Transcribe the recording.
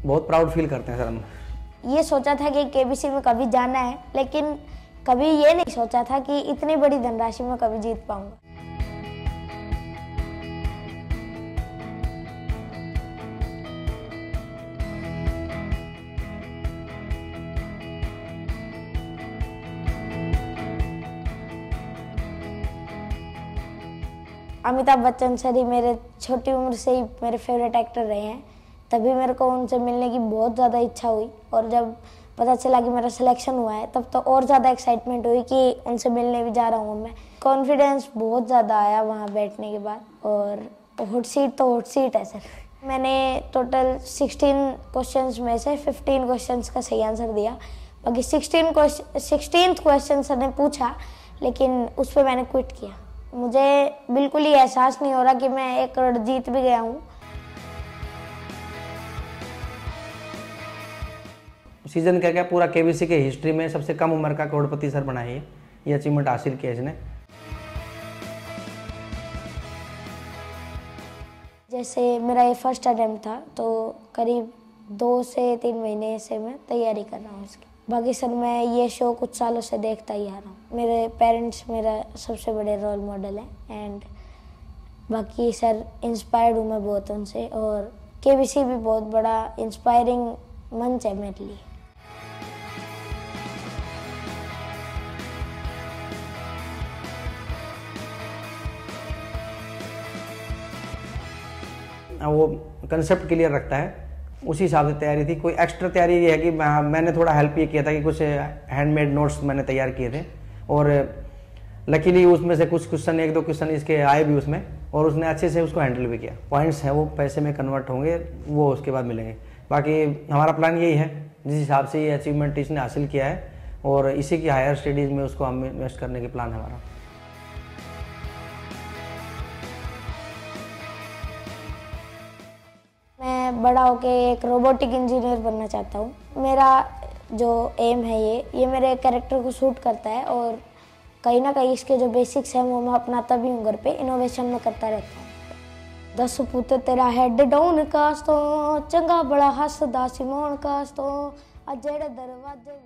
बहुत proud feel करते हैं सर हम। ये सोचा था कि केबीसी में कभी जाना है, लेकिन कभी ये नहीं सोचा था कि इतनी बड़ी धनराशि में कभी जीत पाऊंगा। अमिताभ बच्चन सर ही मेरे छोटी उम्र से ही मेरे फेवरेट एक्टर रहे हैं, तभी मेरे को उनसे मिलने की बहुत ज़्यादा इच्छा हुई। और जब पता चला कि मेरा सिलेक्शन हुआ है तब तो और ज़्यादा एक्साइटमेंट हुई कि उनसे मिलने भी जा रहा हूँ मैं। कॉन्फिडेंस बहुत ज़्यादा आया वहाँ बैठने के बाद। और हॉट सीट तो हॉट सीट है सर। मैंने टोटल 16 क्वेश्चंस में से 15 क्वेश्चंस का सही आंसर दिया। बाकी 16th क्वेश्चन सर ने पूछा, लेकिन उस पर मैंने क्विट किया। मुझे बिल्कुल ही एहसास नहीं हो रहा कि मैं 1 करोड़ जीत भी गया हूँ। सीजन क्या पूरा केबीसी के हिस्ट्री में सबसे कम उम्र का करोड़पति सर बना है। ये अचीवमेंट हासिल किया इसने। जैसे मेरा ये फर्स्ट अटेम्प्ट था, तो करीब 2 से 3 महीने से मैं तैयारी कर रहा हूँ इसकी। बाकी सर मैं ये शो कुछ सालों से देखता ही आ रहा हूँ। मेरे पेरेंट्स मेरा सबसे बड़े रोल मॉडल है। एंड बाकी सर इंस्पायर्ड हूँ मैं बहुत उनसे। और केबीसी भी बहुत बड़ा इंस्पायरिंग मंच है मेरे लिए। वो कंसेप्ट क्लियर रखता है, उसी हिसाब से तैयारी थी। कोई एक्स्ट्रा तैयारी ये है कि मैंने थोड़ा हेल्प ये किया था कि कुछ हैंडमेड नोट्स मैंने तैयार किए थे। और लकीली उसमें से कुछ क्वेश्चन, 1-2 क्वेश्चन इसके आए भी उसमें, और उसने अच्छे से उसको हैंडल भी किया। पॉइंट्स हैं वो पैसे में कन्वर्ट होंगे, वो उसके बाद मिलेंगे। बाकी हमारा प्लान यही है, जिस हिसाब से ये अचीवमेंट इसने हासिल किया है, और इसी की हायर स्टडीज़ में उसको हम इन्वेस्ट करने के प्लान है हमारा। मैं बड़ा होके एक रोबोटिक इंजीनियर बनना चाहता हूँ। मेरा जो एम है ये मेरे कैरेक्टर को सूट करता है। और कहीं ना कहीं इसके जो बेसिक्स हैं वो मैं अपनाता भी हूँ घर पे, इनोवेशन में करता रहता हूँ। 10 पुत तेरा हेड डाउन कास तो चंगा बड़ा हसदा सिमोन कास तो अजेड़े दरवाजे